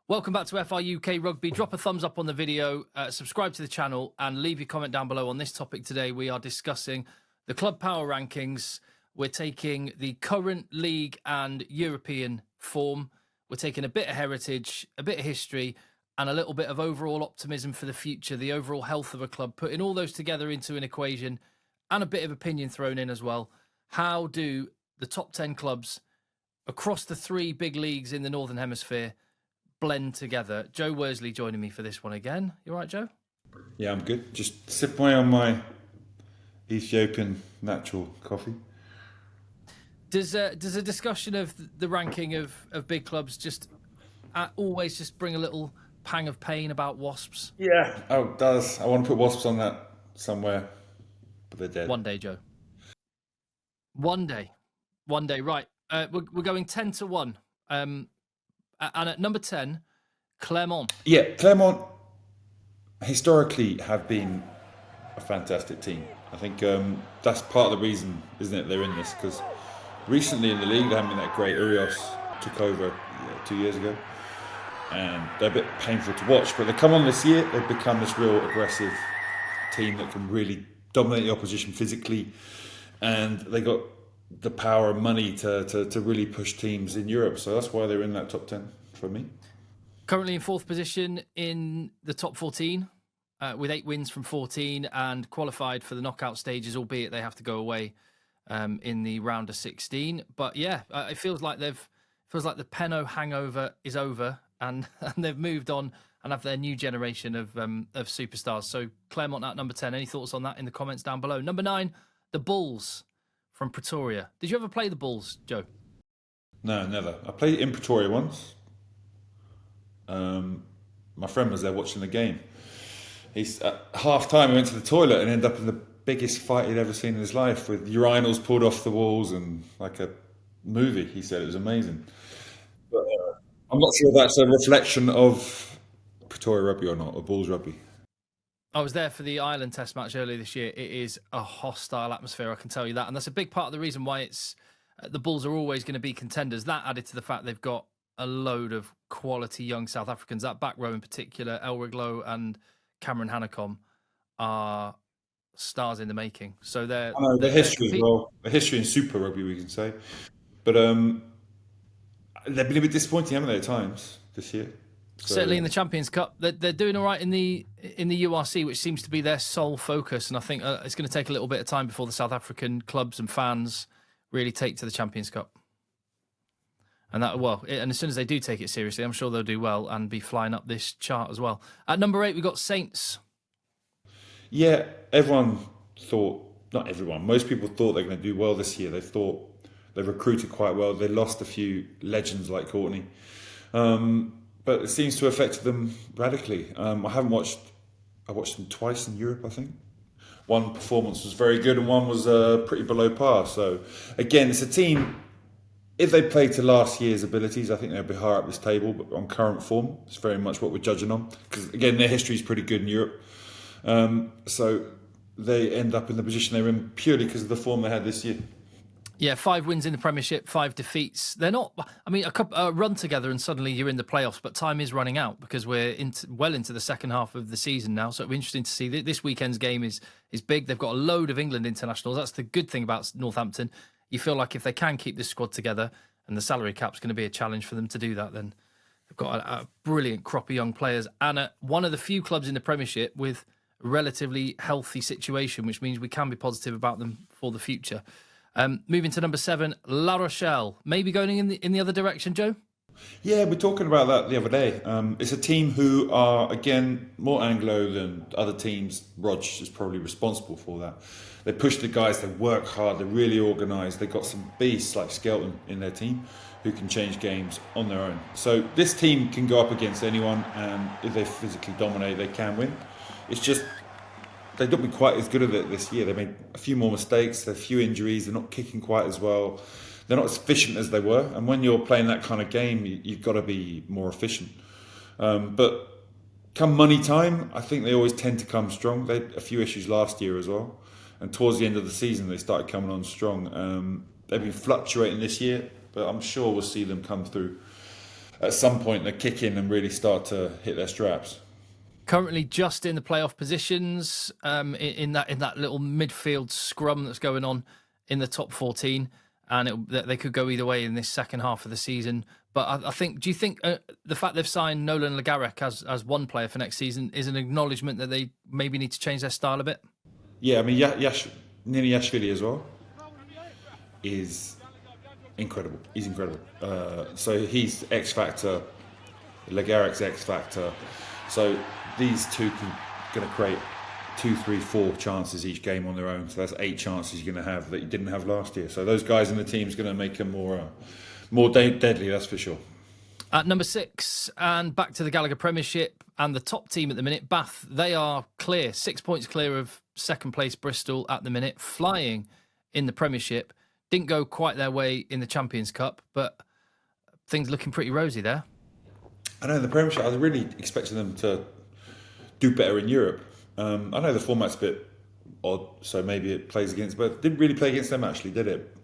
Welcome back to FR UK Rugby. Drop a thumbs up on the video, subscribe to the channel, and leave your comment down below on this topic today. We are discussing the club power rankings. We're taking the current league and European form. We're taking a bit of heritage, a bit of history, and a little bit of overall optimism for the future, the overall health of a club, putting all those together into an equation and a bit of opinion thrown in as well. How do the top 10 clubs across the three big leagues in the Northern Hemisphere blend together? Joe Worsley joining me for this one again. You all right, Joe? Yeah, I'm good. Just sipping on my Ethiopian natural coffee. Does a discussion of the ranking of big clubs just always just bring a little pang of pain about Wasps? Yeah. Oh, it does. I want to put Wasps on that somewhere, but they're dead. One day, Joe. One day. Right. We're going 10-1. And at number 10, Clermont. Yeah, Clermont historically have been a fantastic team. I think that's part of the reason, isn't it, they're in this, because recently in the league they haven't been that great. Urios took over 2 years ago, and they're a bit painful to watch, but they come on this year, they've become this real aggressive team that can really dominate the opposition physically, and they got the power and money to really push teams in Europe. So that's why they're in that top 10 for me. Currently in fourth position in the top 14 with 8 wins from 14 and qualified for the knockout stages, albeit they have to go away in the round of 16. But yeah, it feels like the Penno hangover is over and they've moved on and have their new generation of superstars. So Clermont at number 10. Any thoughts on that in the comments down below? Number 9, the Bulls from Pretoria. Did you ever play the Bulls, Joe? No, never. I played in Pretoria once. My friend was there watching the game. He's at half time. He went to the toilet and ended up in the biggest fight he'd ever seen in his life, with urinals pulled off the walls and like a movie. He said it was amazing. But I'm not sure that's a reflection of Pretoria rugby or not, or Bulls rugby. I was there for the Ireland Test match earlier this year. It is a hostile atmosphere, I can tell you that. And that's a big part of the reason why it's the Bulls are always going to be contenders. That added to the fact they've got a load of quality young South Africans. That back row in particular, Elric Lowe and Cameron Hanekom, are stars in the making. So they're... I know, the history as well. The history in Super Rugby, we can say. But they've been a bit disappointing, haven't they, at times this year? So, certainly in the Champions Cup, they're doing all right in the URC, which seems to be their sole focus. And I think it's going to take a little bit of time before the South African clubs and fans really take to the Champions Cup. And and as soon as they do take it seriously, I'm sure they'll do well and be flying up this chart as well. At number 8, we've got Saints. Yeah, not everyone, most people thought they're going to do well this year. They thought they recruited quite well. They lost a few legends like Courtney. But it seems to have affected them radically. I watched them twice in Europe, I think. One performance was very good and one was pretty below par. So again, it's a team, if they play to last year's abilities, I think they'll be higher up this table, but on current form, it's very much what we're judging on. Because again, their history is pretty good in Europe. So they end up in the position they're in purely because of the form they had this year. Yeah, 5 wins in the Premiership, 5 defeats. They're not... I mean, a run together and suddenly you're in the playoffs, but time is running out because we're well into the second half of the season now. So it'll be interesting to see. This weekend's game is big. They've got a load of England internationals. That's the good thing about Northampton. You feel like if they can keep this squad together, and the salary cap's going to be a challenge for them to do that, then they've got a brilliant crop of young players. And one of the few clubs in the Premiership with a relatively healthy situation, which means we can be positive about them for the future. Moving to number 7, La Rochelle. Maybe going in the other direction, Joe? Yeah, we're talking about that the other day. It's a team who are, again, more Anglo than other teams. Rog is probably responsible for that. They push the guys, they work hard, they're really organised. They've got some beasts like Skelton in their team who can change games on their own. So this team can go up against anyone, and if they physically dominate, they can win. It's just they've not been quite as good at it this year. They made a few more mistakes, there are a few injuries, they're not kicking quite as well. They're not as efficient as they were. And when you're playing that kind of game, you've got to be more efficient. But come money time, I think they always tend to come strong. They had a few issues last year as well. And towards the end of the season, they started coming on strong. They've been fluctuating this year, but I'm sure we'll see them come through. at some point they kick in and really start to hit their straps. Currently just in the playoff positions, in that little midfield scrum that's going on in the top 14, and they could go either way in this second half of the season. But I think, do you think the fact they've signed Nolan Le Garrec as one player for next season is an acknowledgement that they maybe need to change their style a bit? Yeah, I mean, Nini Yashvili as well is incredible. He's incredible. So he's X Factor, Le Garrec's X Factor. So these two are going to create 2, 3, 4 chances each game on their own. So that's 8 chances you're going to have that you didn't have last year. So those guys in the team is going to make them more deadly, that's for sure. At number 6, and back to the Gallagher Premiership, and the top team at the minute, Bath, they are clear, 6 points clear of second place Bristol at the minute, flying in the Premiership. Didn't go quite their way in the Champions Cup, but things looking pretty rosy there. I know, in the Premiership, I was really expecting them to do better in Europe. I know the format's a bit odd, so maybe it plays against, but it didn't really play against them actually, did it?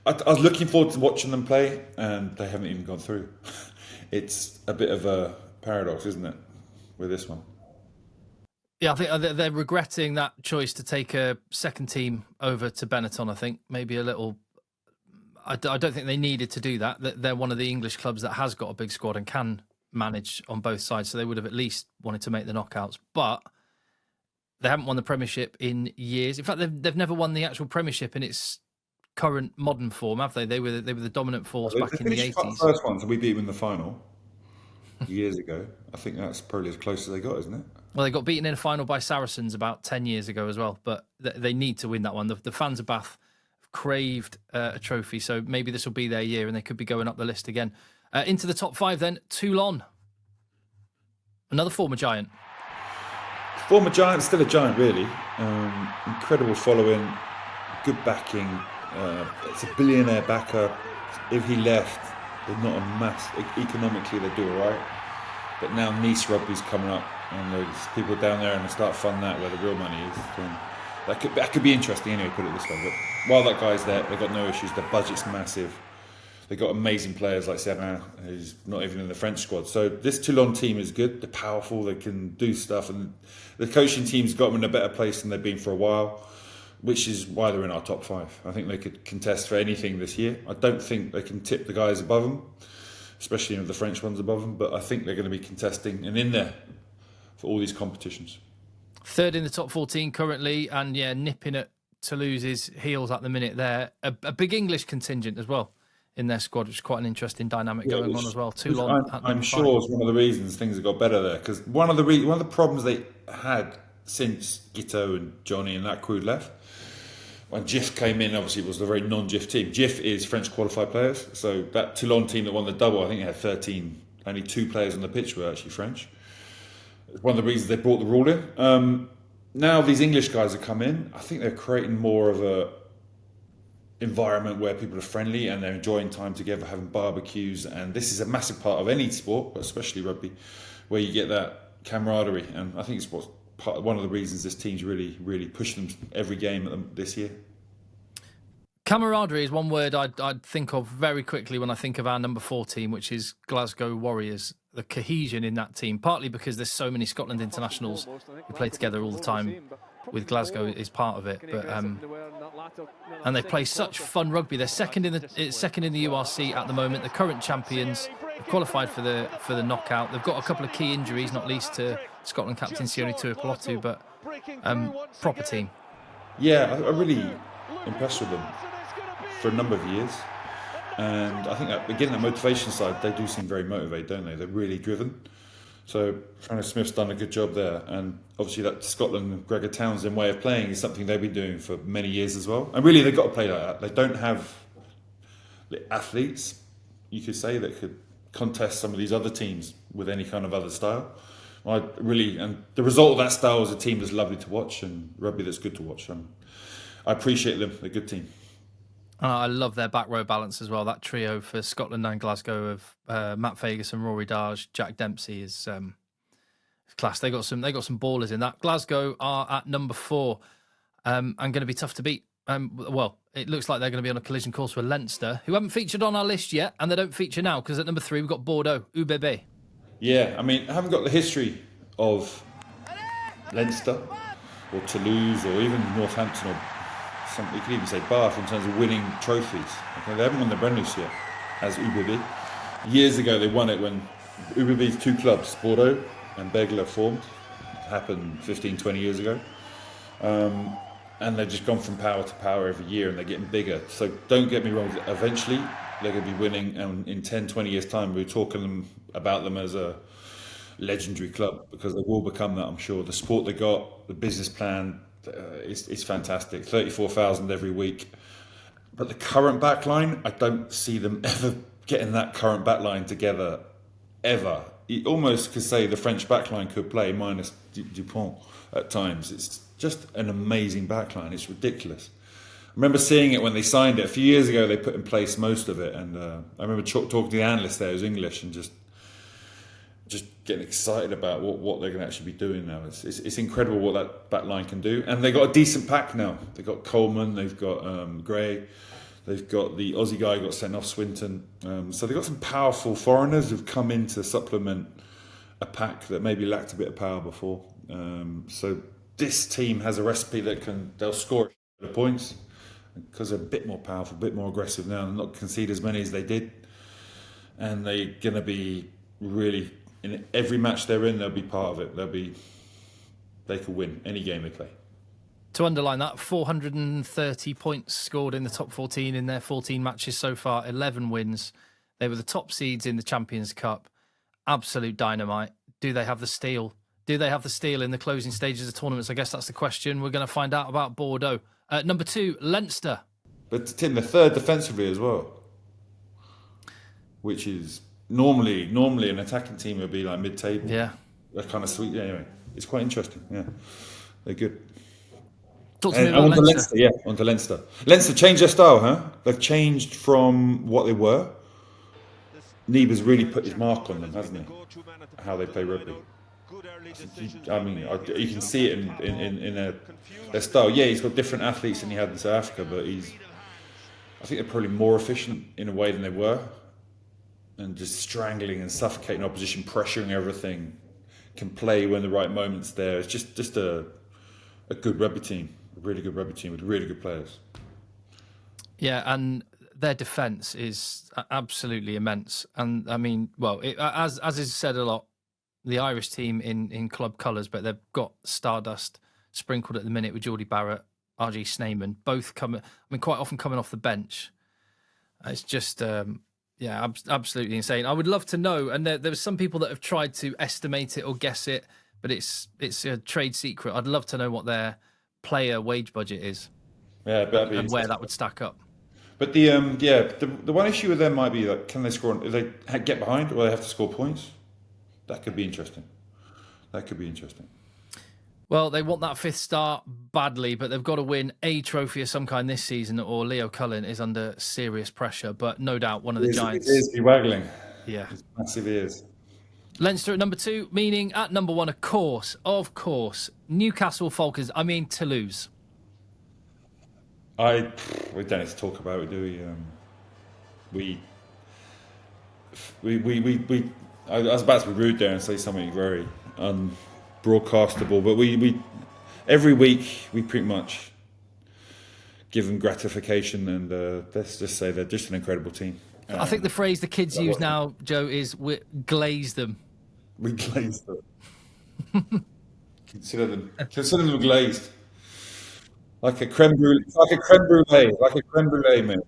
I was looking forward to watching them play, and they haven't even gone through. It's a bit of a paradox, isn't it, with this one? Yeah, I think they're regretting that choice to take a second team over to Benetton, I think. Maybe a little... I don't think they needed to do that. They're one of the English clubs that has got a big squad and can manage on both sides, so they would have at least wanted to make the knockouts. But they haven't won the Premiership in years. In fact, they've never won the actual Premiership in its current modern form, have they? They were the dominant force back in the 80s. The first one, so we beat them in the final years ago. I think that's probably as close as they got, isn't it? Well, they got beaten in a final by Saracens about 10 years ago as well, but they need to win that one. The fans of Bath have craved a trophy, so maybe this will be their year and they could be going up the list again. Into the top 5 then, Toulon. Another former giant. Former giant, still a giant really. Incredible following, good backing. It's a billionaire backer. If he left, they're not a mass. Economically, they do all right. But now Nice Rugby's coming up, and there's people down there and they start funding that where the real money is. That could be interesting anyway, put it this way. But while that guy's there, they've got no issues. The budget's massive. They've got amazing players like Serra, who's not even in the French squad. So this Toulon team is good. They're powerful. They can do stuff. And the coaching team's got them in a better place than they've been for a while, which is why they're in our top 5. I think they could contest for anything this year. I don't think they can tip the guys above them, especially the French ones above them. But I think they're going to be contesting and in there for all these competitions. 3rd in the top 14 currently, and nipping at Toulouse's heels at the minute there. A big English contingent as well in their squad, which is quite an interesting dynamic going on as well. Toulon, I'm sure, is one of the reasons things have got better there, because one of the problems they had since Giteau and Johnny and that crew left, when Jif came in, obviously it was a very non-Jif team. Jif is French qualified players, so that Toulon team that won the double, I think it had 13, only 2 players on the pitch were actually French. It's one of the reasons they brought the rule in. Now these English guys have come in, I think they're creating more of a environment where people are friendly and they're enjoying time together, having barbecues, and this is a massive part of any sport, but especially rugby, where you get that camaraderie. And I think it's one of the reasons this team's really pushing them every game this year. Camaraderie is one word I'd think of very quickly when I think of our number 4 team, which is Glasgow Warriors. The cohesion in that team, partly because there's so many Scotland internationals who play together all the time, with Glasgow is part of it. But and they play such fun rugby. They're second in the URC at the moment. The current champions have qualified for the knockout. They've got a couple of key injuries, not least to Scotland captain Sione Tuipulotu, but proper team. Yeah, I'm really impressed with them for a number of years. And I think that, again, that motivation side, they do seem very motivated, don't they? They're really driven. So Francis Smith's done a good job there. And obviously that Scotland, Gregor Townsend way of playing is something they've been doing for many years as well. And really, they've got to play like that. They don't have the athletes, you could say, that could contest some of these other teams with any kind of other style. And the result of that style is a team that's lovely to watch and rugby that's good to watch. I appreciate them. They're a good team. I love their back row balance as well. That trio for Scotland and Glasgow of Matt Ferguson, Rory Darge, Jack Dempsey is class. They got some ballers in that. Glasgow are at number 4 and going to be tough to beat. Well, it looks like they're going to be on a collision course with Leinster, who haven't featured on our list yet, and they don't feature now because at number 3 we've got Bordeaux-Bègles. Yeah, I mean, I haven't got the history of Leinster or Toulouse or even Northampton or something. You could even say Bath in terms of winning trophies. Okay, they haven't won the Brennus yet as UBB. Years ago, they won it when UBB's 2 clubs, Bordeaux and Bègles, formed. It happened 15, 20 years ago. And they've just gone from power to power every year, and they're getting bigger. So don't get me wrong, eventually they're going to be winning, and in 10, 20 years' time, we're talking about them as a legendary club, because they will become that, I'm sure. The support they got, the business plan, is fantastic. 34,000 every week. But the current backline, I don't see them ever getting that current backline together, ever. You almost could say the French backline could play minus Dupont at times. It's just an amazing backline. It's ridiculous. I remember seeing it when they signed it. A few years ago, they put in place most of it. And I remember talking to the analyst there who's English and just getting excited about what they're going to actually be doing now. It's incredible what that back line can do. And they've got a decent pack now. They've got Coleman, they've got Gray, they've got the Aussie guy who got sent off, Swinton. So they've got some powerful foreigners who've come in to supplement a pack that maybe lacked a bit of power before. So this team has a recipe that they'll score the points because they're a bit more powerful, a bit more aggressive now, and not concede as many as they did. And they're going to be really, in every match they're in, they'll be part of it. They could win any game they play. To underline that, 430 points scored in the top 14 in their 14 matches so far, 11 wins. They were the top seeds in the Champions Cup. Absolute dynamite. Do they have the steel? Do they have the steel in the closing stages of tournaments? I guess that's the question. We're going to find out about Bordeaux. Number 2, Leinster. But Tim, the third defensively as well, which is normally an attacking team would be like mid-table. Yeah. They're kind of sweet. Yeah, anyway, it's quite interesting. Yeah, they're good. Talk to me about Leinster. Onto Leinster. Leinster changed their style, huh? They've changed from what they were. Neeb's really put his mark on them, hasn't he? How they play rugby. I mean, you can see it in their style. Yeah, he's got different athletes than he had in South Africa, but I think they're probably more efficient in a way than they were, and just strangling and suffocating opposition, pressuring everything, can play when the right moment's there. It's just a good rugby team, a really good rugby team with really good players. Yeah, and their defence is absolutely immense. And I mean, well, as is said a lot, the Irish team in club colours, but they've got stardust sprinkled at the minute with Geordie Barrett, RG Snyman, both quite often coming off the bench. It's just, absolutely insane. I would love to know, and there were some people that have tried to estimate it or guess it, but it's a trade secret. I'd love to know what their player wage budget is, and where that would stack up. But the one issue with them might be that can they score? If they get behind, or they have to score points. That could be interesting. Well, they want that 5th start badly, but they've got to win a trophy of some kind this season, or Leo Cullen is under serious pressure. But no doubt, one of the Giants. It is be waggling. Yeah, it's massive ears. Leinster at number 2, meaning at number 1, of course, Newcastle Falcons. I mean Toulouse. We don't need to talk about it, do we? I was about to be rude there and say something very unbroadcastable, but we every week we pretty much give them gratification, and let's just say they're just an incredible team. I think the phrase the kids use now, Joe, is we glaze them. We glazed them. Consider them glazed. Like a creme brulee, mate.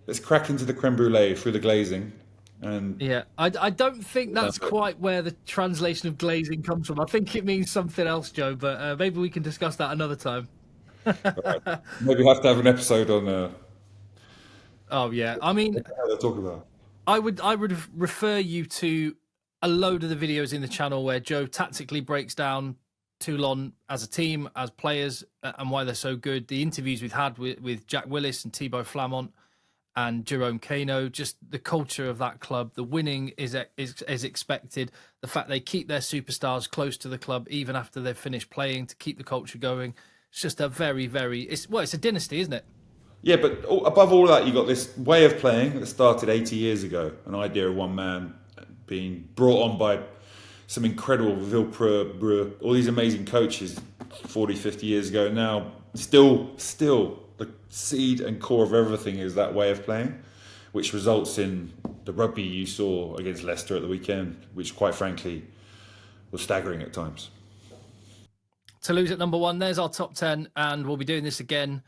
Let's crack into the creme brulee through the glazing. And yeah, I don't think that's quite where the translation of glazing comes from. I think it means something else, Joe, but maybe we can discuss that another time. Right. Maybe we'll have to have an episode on... Oh, yeah. I mean... What they're talking about. I would refer you to a load of the videos in the channel where Joe tactically breaks down Toulon as a team, as players, and why they're so good. The interviews we've had with Jack Willis and Thibaut Flamont and Jerome Kano, just the culture of that club. The winning is expected. The fact they keep their superstars close to the club even after they've finished playing to keep the culture going. It's just a very, it's a dynasty, isn't it? Yeah, but above all that, you got this way of playing that started 80 years ago. An idea of one man being brought on by some incredible Villepreux, all these amazing coaches 40, 50 years ago. Now, still, the seed and core of everything is that way of playing, which results in the rugby you saw against Leicester at the weekend, which quite frankly was staggering at times. Toulouse at number 1. There's our top 10, and we'll be doing this again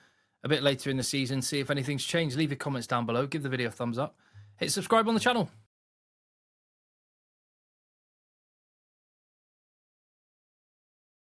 a bit later in the season. See if anything's changed. Leave your comments down below. Give the video a thumbs up. Hit subscribe on the channel.